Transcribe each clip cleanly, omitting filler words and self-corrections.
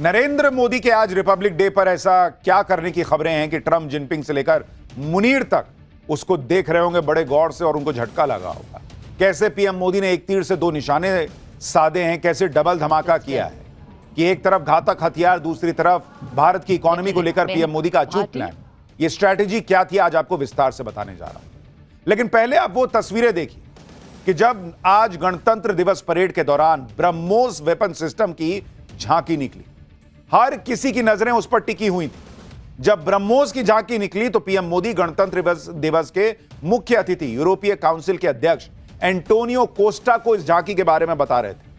नरेंद्र मोदी के आज Republic day पर ऐसा क्या करने की खबरें हैं कि ट्रंप जिनपिंग से लेकर मुनीर तक उसको देख रहे होंगे बड़े गौर से और उनको झटका लगा होगा। कैसे पीएम मोदी ने एक तीर से दो निशाने साधे हैं, कैसे डबल धमाका किया है कि एक तरफ घातक हथियार, दूसरी तरफ भारत की इकोनॉमी को लेकर पीएम मोदी का अचूक प्लान। ये स्ट्रैटेजी क्या थी आज आपको विस्तार से बताने जा रहा हूं। लेकिन पहले आप वो तस्वीरें देखिए कि जब आज गणतंत्र दिवस परेड के दौरान ब्रह्मोस वेपन सिस्टम की झांकी निकली, हर किसी की नजरें उस पर टिकी हुई थी। जब ब्रह्मोस की झांकी निकली तो पीएम मोदी गणतंत्र दिवस के मुख्य अतिथि यूरोपीय काउंसिल के अध्यक्ष एंटोनियो कोस्टा को इस झांकी के बारे में बता रहे थे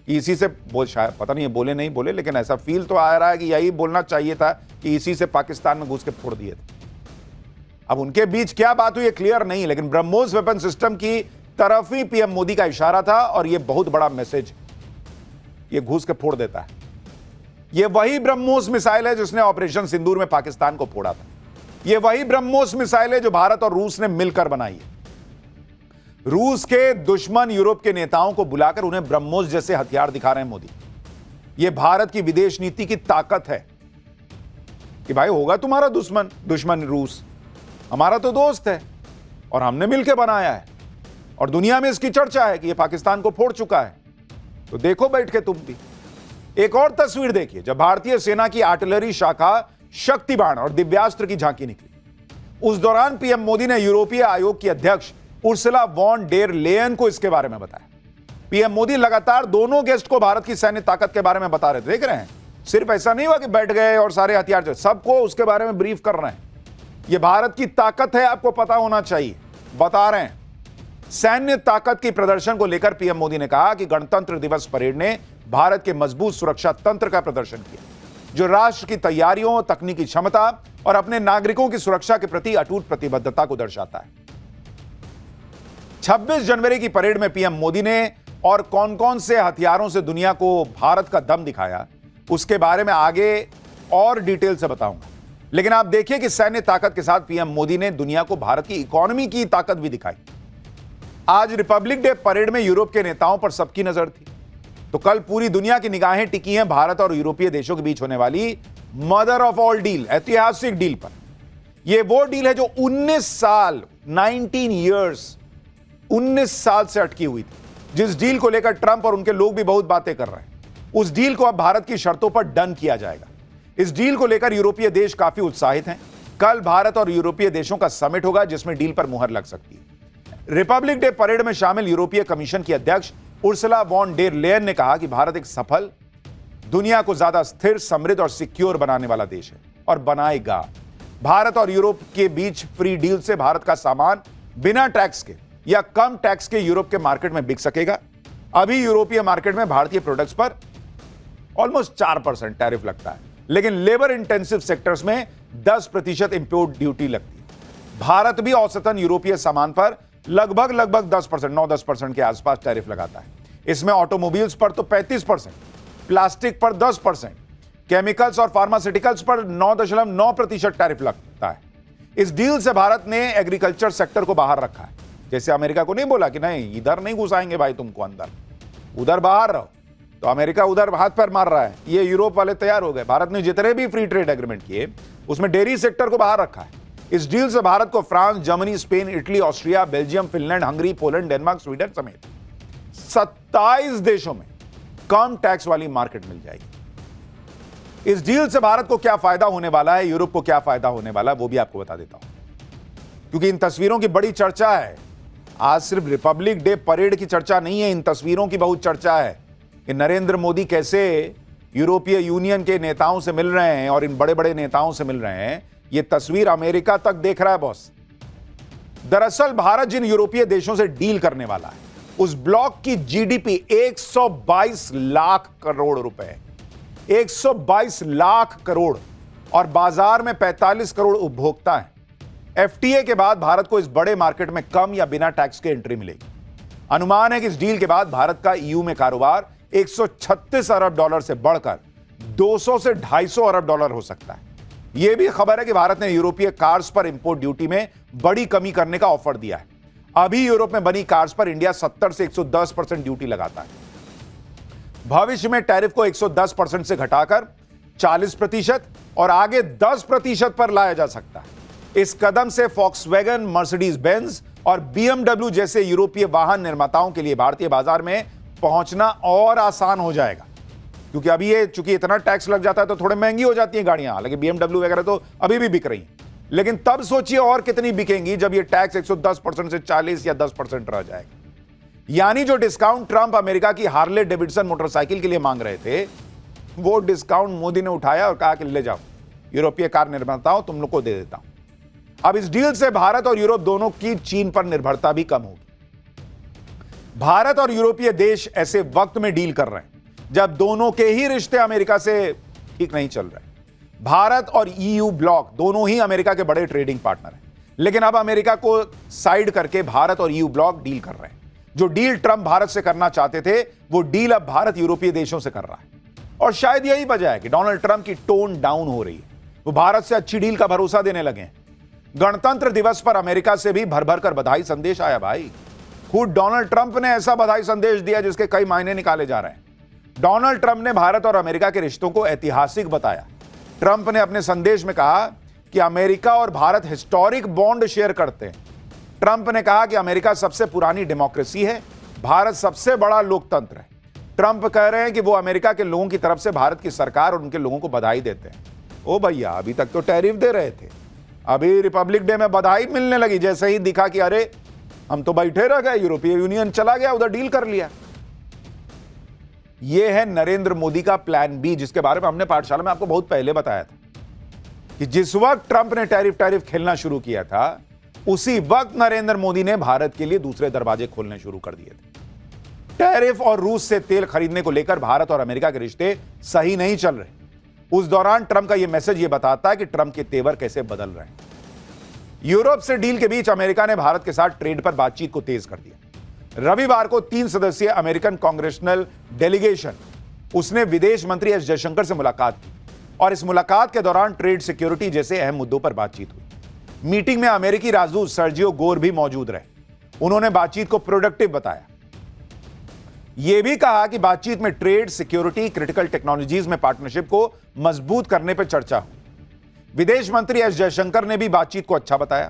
कि इसी से शायद पता नहीं बोले नहीं बोले, लेकिन ऐसा फील तो आ रहा है कि यही बोलना चाहिए था कि इसी से पाकिस्तान में घुस के फोड़ दिए थे। अब उनके बीच क्या बात हुई क्लियर नहीं, लेकिन ब्रह्मोस वेपन सिस्टम की तरफ ही पीएम मोदी का इशारा था और यह बहुत बड़ा मैसेज, ये घुस के फोड़ देता है। यह वही ब्रह्मोस मिसाइल है जिसने ऑपरेशन सिंदूर में पाकिस्तान को फोड़ा था। यह वही ब्रह्मोस मिसाइल है जो भारत और रूस ने मिलकर बनाई है। रूस के दुश्मन यूरोप के नेताओं को बुलाकर उन्हें ब्रह्मोस जैसे हथियार दिखा रहे हैं मोदी। यह भारत की विदेश नीति की ताकत है कि भाई होगा तुम्हारा दुश्मन रूस, हमारा तो दोस्त है और हमने मिलकर बनाया है और दुनिया में इसकी चर्चा है कि यह पाकिस्तान को फोड़ चुका है, तो देखो बैठ के तुम भी। एक और तस्वीर देखिए जब भारतीय सेना की आर्टिलरी शाखा शक्ति बाण और दिव्यास्त्र की झांकी निकली। उस दौरान पीएम मोदी ने यूरोपीय आयोग की अध्यक्ष उर्सुला वॉन डेर लेयन को इसके बारे में बताया। पीएम मोदी लगातार दोनों गेस्ट को भारत की सैन्य ताकत के बारे में बता रहे थे। देख रहे हैं, सिर्फ ऐसा नहीं हुआ कि बैठ गए और सारे हथियार, सबको उसके बारे में ब्रीफ कर रहे हैं। यह भारत की ताकत है, आपको पता होना चाहिए, बता रहे हैं। सैन्य ताकत की प्रदर्शन को लेकर पीएम मोदी ने कहा कि गणतंत्र दिवस परेड ने भारत के मजबूत सुरक्षा तंत्र का प्रदर्शन किया, जो राष्ट्र की तैयारियों, तकनीकी क्षमता और अपने नागरिकों की सुरक्षा के प्रति अटूट प्रतिबद्धता को दर्शाता है। 26 जनवरी की परेड में पीएम मोदी ने और कौन कौन से हथियारों से दुनिया को भारत का दम दिखाया, उसके बारे में आगे और डिटेल से बताऊंगा। लेकिन आप देखिए कि सैन्य ताकत के साथ पीएम मोदी ने दुनिया को भारत की इकोनॉमी की ताकत भी दिखाई। आज रिपब्लिक डे परेड में यूरोप के नेताओं पर सबकी नजर थी, तो कल पूरी दुनिया की निगाहें टिकी हैं भारत और यूरोपीय देशों के बीच होने वाली मदर ऑफ ऑल डील, ऐतिहासिक डील पर। यह वो डील है जो 19 साल से अटकी हुई थी, जिस डील को लेकर ट्रंप और उनके लोग भी बहुत बातें कर रहे हैं। उस डील को अब भारत की शर्तों पर डन किया जाएगा। इस डील को लेकर यूरोपीय देश काफी उत्साहित हैं। कल भारत और यूरोपीय देशों का समिट होगा जिसमें डील पर मुहर लग सकती है। रिपब्लिक डे परेड में शामिल यूरोपीय कमीशन की अध्यक्ष उर्सुला वॉन डेर लेयन ने कहा कि भारत एक सफल, दुनिया को ज्यादा स्थिर, समृद्ध और सिक्योर बनाने वाला देश है और बनाएगा। भारत और यूरोप के बीच फ्री डील से भारत का सामान बिना टैक्स के या कम टैक्स के यूरोप के मार्केट में बिक सकेगा। अभी यूरोपीय मार्केट में भारतीय प्रोडक्ट्स पर ऑलमोस्ट 4% टैरिफ लगता है, लेकिन लेबर इंटेंसिव सेक्टर्स में 10% इंपोर्ट ड्यूटी लगती है। भारत भी औसतन यूरोपीय सामान पर लगभग 10%, 9-10% के आसपास टैरिफ लगाता है। इसमें ऑटोमोबाइल्स पर तो 35%, प्लास्टिक पर 10%, केमिकल्स और फार्मास्यूटिकल्स पर 9.9% टैरिफ लगता है। इस डील से भारत ने एग्रीकल्चर सेक्टर को बाहर रखा है। जैसे अमेरिका को नहीं बोला कि नहीं, इधर नहीं घुसाएंगे भाई तुमको, अंदर, उधर बाहर रहो, तो अमेरिका उधर हाथ पैर मार रहा है। ये यूरोप वाले तैयार हो गए। भारत ने जितने भी फ्री ट्रेड एग्रीमेंट किए उसमें डेयरी सेक्टर को बाहर रखा है। इस डील से भारत को France, Germany, Spain, Italy, Austria, Belgium, Finland, Hungary, Poland, Denmark, Sweden समेत 27 देशों में कम टैक्स वाली मार्केट मिल जाएगी। इस डील से भारत को क्या फायदा होने वाला है, यूरोप को क्या फायदा होने वाला है, वो भी आपको बता देता हूं, क्योंकि इन तस्वीरों की बड़ी चर्चा है। आज सिर्फ रिपब्लिक डे परेड की चर्चा नहीं है, इन तस्वीरों की बहुत चर्चा है कि नरेंद्र मोदी कैसे यूरोपीय यूनियन के नेताओं से मिल रहे हैं और इन बड़े बड़े नेताओं से मिल रहे हैं। यह तस्वीर अमेरिका तक देख रहा है बॉस। दरअसल भारत जिन यूरोपीय देशों से डील करने वाला है, उस ब्लॉक की जीडीपी 122 लाख करोड़ रुपए, 122 लाख करोड़, और बाजार में 45 करोड़ उपभोक्ता हैं। एफटीए के बाद भारत को इस बड़े मार्केट में कम या बिना टैक्स के एंट्री मिलेगी। अनुमान है कि इस डील के बाद भारत का ईयू में कारोबार 136 अरब डॉलर से बढ़कर 200 से 250 अरब डॉलर हो सकता है। यह भी खबर है कि भारत ने यूरोपीय कार्स पर इंपोर्ट ड्यूटी में बड़ी कमी करने का ऑफर दिया है। अभी यूरोप में बनी कार्स पर इंडिया 70 से 110% ड्यूटी लगाता है। भविष्य में टैरिफ को 110% से घटाकर 40% और आगे 10% पर लाया जा सकता है। इस कदम से फॉक्सवैगन, मर्सिडीज बेंज और BMW जैसे यूरोपीय वाहन निर्माताओं के लिए भारतीय बाजार में पहुंचना और आसान हो जाएगा, क्योंकि अभी ये चूंकि इतना टैक्स लग जाता है तो थोड़ी महंगी हो जाती हैं गाड़ियां। हालांकि BMW वगैरह तो अभी भी बिक रही हैं, लेकिन तब सोचिए और कितनी बिकेंगी जब ये टैक्स 110% से 40 या 10% रह जाएगा। यानी जो डिस्काउंट ट्रंप अमेरिका की हार्ले डेविडसन मोटरसाइकिल के लिए मांग रहे थे, वो डिस्काउंट मोदी ने उठाया और कहा कि ले जाओ यूरोपीय कार निर्माताओं, तुम लोग को दे देता हूं। अब इस डील से भारत और यूरोप दोनों की चीन पर निर्भरता भी कम होगी। भारत और यूरोपीय देश ऐसे वक्त में डील कर रहे हैं जब दोनों के ही रिश्ते अमेरिका से ठीक नहीं चल रहे। भारत और EU ब्लॉक दोनों ही अमेरिका के बड़े ट्रेडिंग पार्टनर हैं, लेकिन अब अमेरिका को साइड करके भारत और EU ब्लॉक डील कर रहे हैं। जो डील ट्रंप भारत से करना चाहते थे, वो डील अब भारत यूरोपीय देशों से कर रहा है। और शायद यही वजह है कि डोनाल्ड ट्रंप की टोन डाउन हो रही है। वो भारत से अच्छी डील का भरोसा देने लगे हैं। गणतंत्र दिवस पर अमेरिका से भी भर भर कर बधाई संदेश आया भाई। खुद डोनाल्ड ट्रंप ने ऐसा बधाई संदेश दिया जिसके कई मायने निकाले जा रहे हैं। डोनाल्ड ट्रंप ने भारत और अमेरिका के रिश्तों को ऐतिहासिक बताया। ट्रंप ने अपने संदेश में कहा कि अमेरिका और भारत हिस्टोरिक बॉन्ड शेयर करते हैं। ट्रंप ने कहा कि अमेरिका सबसे पुरानी डेमोक्रेसी है, भारत सबसे बड़ा लोकतंत्र है। ट्रंप कह रहे हैं कि वो अमेरिका के लोगों की तरफ से भारत की सरकार और उनके लोगों को बधाई देते हैं। ओ भैया, अभी तक तो टैरिफ दे रहे थे, अभी रिपब्लिक डे में बधाई मिलने लगी जैसे ही दिखा कि अरे हम तो बैठे रह गए, यूरोपीय यूनियन चला गया, उधर डील कर लिया। यह है नरेंद्र मोदी का प्लान बी, जिसके बारे में हमने पाठशाला में आपको बहुत पहले बताया था कि जिस वक्त ट्रंप ने टैरिफ खेलना शुरू किया था, उसी वक्त नरेंद्र मोदी ने भारत के लिए दूसरे दरवाजे खोलने शुरू कर दिए थे। टैरिफ और रूस से तेल खरीदने को लेकर भारत और अमेरिका के रिश्ते सही नहीं चल रहे। उस दौरान ट्रंप का यह मैसेज यह बताता है कि ट्रंप के तेवर कैसे बदल रहे हैं। यूरोप से डील के बीच अमेरिका ने भारत के साथ ट्रेड पर बातचीत को तेज कर दिया। रविवार को 3 सदस्यीय अमेरिकन कांग्रेशनल डेलीगेशन उसने विदेश मंत्री एस जयशंकर से मुलाकात की और इस मुलाकात के दौरान ट्रेड, सिक्योरिटी जैसे अहम मुद्दों पर बातचीत हुई। मीटिंग में अमेरिकी राजदूत सर्जियो गोर भी मौजूद रहे। उन्होंने बातचीत को प्रोडक्टिव बताया। यह भी कहा कि बातचीत में ट्रेड, सिक्योरिटी, क्रिटिकल टेक्नोलॉजीज में पार्टनरशिप को मजबूत करने पर चर्चा हुई। विदेश मंत्री एस जयशंकर ने भी बातचीत को अच्छा बताया।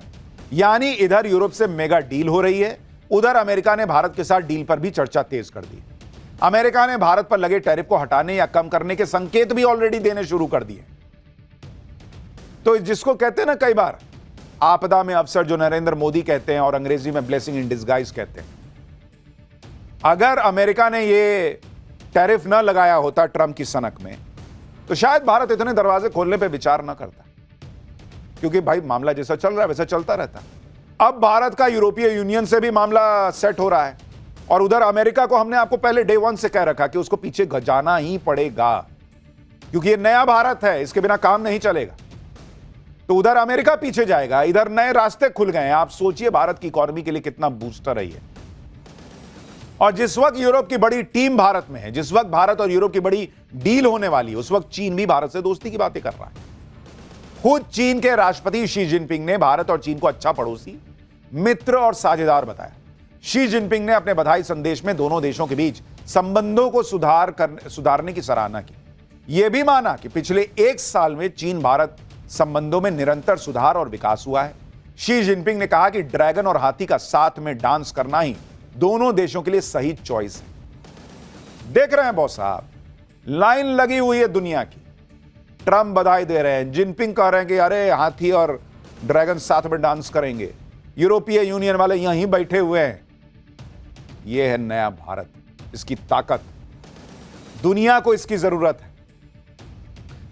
यानी इधर यूरोप से मेगा डील हो रही है, उधर अमेरिका ने भारत के साथ डील पर भी चर्चा तेज कर दी। अमेरिका ने भारत पर लगे टैरिफ को हटाने या कम करने के संकेत भी ऑलरेडी देने शुरू कर दिए। तो जिसको कहते हैं ना कई बार आपदा में अवसर, जो नरेंद्र मोदी कहते हैं और अंग्रेजी में ब्लेसिंग इन डिस्गाइज कहते हैं। अगर अमेरिका ने ये टैरिफ ना लगाया होता ट्रंप की सनक में, तो शायद भारत इतने दरवाजे खोलने पे विचार ना करता, क्योंकि भाई मामला जैसा चल रहा है वैसा चलता रहता। अब भारत का यूरोपीय यूनियन से भी मामला सेट हो रहा है और उधर अमेरिका को हमने आपको पहले डे 1 से कह रखा कि उसको पीछे जाना ही पड़ेगा, क्योंकि ये नया भारत है, इसके बिना काम नहीं चलेगा। तो उधर अमेरिका पीछे जाएगा, इधर नए रास्ते खुल गए हैं। आप सोचिए भारत की इकोनॉमी के लिए कितना बूस्टर है ये। और जिस वक्त यूरोप की बड़ी टीम भारत में है, जिस वक्त भारत और यूरोप की बड़ी डील होने वाली है, उस वक्त चीन भी भारत से दोस्ती की बातें कर रहा है। खुद चीन के राष्ट्रपति शी जिनपिंग ने भारत और चीन को अच्छा पड़ोसी, मित्र और साझेदार बताया। शी जिनपिंग ने अपने बधाई संदेश में दोनों देशों के बीच संबंधों को सुधारने की सराहना की। यह भी माना कि पिछले 1 साल में चीन भारत संबंधों में निरंतर सुधार और विकास हुआ है। शी जिनपिंग ने कहा कि ड्रैगन और हाथी का साथ में डांस करना ही दोनों देशों के लिए सही चॉइस है। देख रहे हैं बॉस साहब, लाइन लगी हुई है दुनिया की। ट्रंप बधाई दे रहे हैं, जिनपिंग कह रहे हैं कि अरे हाथी और ड्रैगन साथ में डांस करेंगे। यूरोपीय यूनियन वाले यहीं बैठे हुए हैं। यह है नया भारत, इसकी ताकत, दुनिया को इसकी जरूरत है।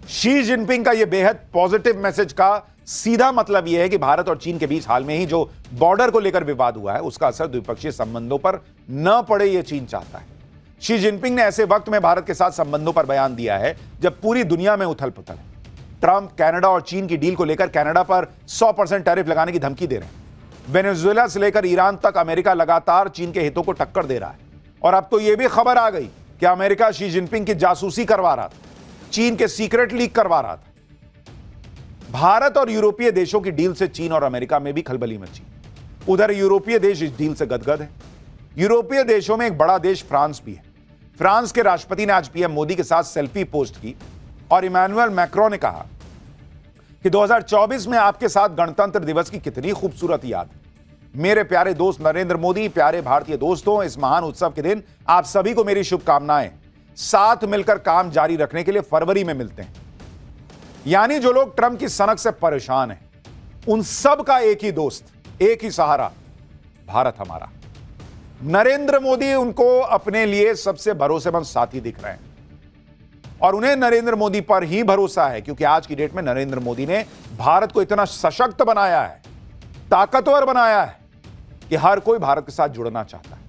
शी जिनपिंग का यह बेहद पॉजिटिव मैसेज का सीधा मतलब यह है कि भारत और चीन के बीच हाल में ही जो बॉर्डर को लेकर विवाद हुआ है, उसका असर द्विपक्षीय संबंधों पर न पड़े, यह चीन चाहता है। शी जिनपिंग ने ऐसे वक्त में भारत के साथ संबंधों पर बयान दिया है जब पूरी दुनिया में उथल पुथल है। ट्रंप कनाडा और चीन की डील को लेकर कनाडा पर 100% टैरिफ लगाने की धमकी दे रहे हैं। वेनेजुएला से लेकर ईरान तक अमेरिका लगातार चीन के हितों को टक्कर दे रहा है। और अब तो यह भी खबर आ गई कि अमेरिका शी जिनपिंग की जासूसी करवा रहा था, चीन के सीक्रेट लीक करवा रहा था। भारत और यूरोपीय देशों की डील से चीन और अमेरिका में भी खलबली मची। उधर यूरोपीय देश इस डील से गदगद है। यूरोपीय देशों में एक बड़ा देश फ्रांस भी है। फ्रांस के राष्ट्रपति ने आज पीएम मोदी के साथ सेल्फी पोस्ट की और इमैनुअल मैक्रों ने कहा कि 2024 में आपके साथ गणतंत्र दिवस की कितनी खूबसूरत याद। मेरे प्यारे दोस्त नरेंद्र मोदी, प्यारे भारतीय दोस्तों, इस महान उत्सव के दिन आप सभी को मेरी शुभकामनाएं। साथ मिलकर काम जारी रखने के लिए फरवरी में मिलते हैं। यानी जो लोग ट्रंप की सनक से परेशान हैं, उन सब का एक ही दोस्त, एक ही सहारा, भारत हमारा। नरेंद्र मोदी उनको अपने लिए सबसे भरोसेमंद साथी दिख रहे हैं और उन्हें नरेंद्र मोदी पर ही भरोसा है, क्योंकि आज की डेट में नरेंद्र मोदी ने भारत को इतना सशक्त बनाया है, ताकतवर बनाया है कि हर कोई भारत के साथ जुड़ना चाहता है।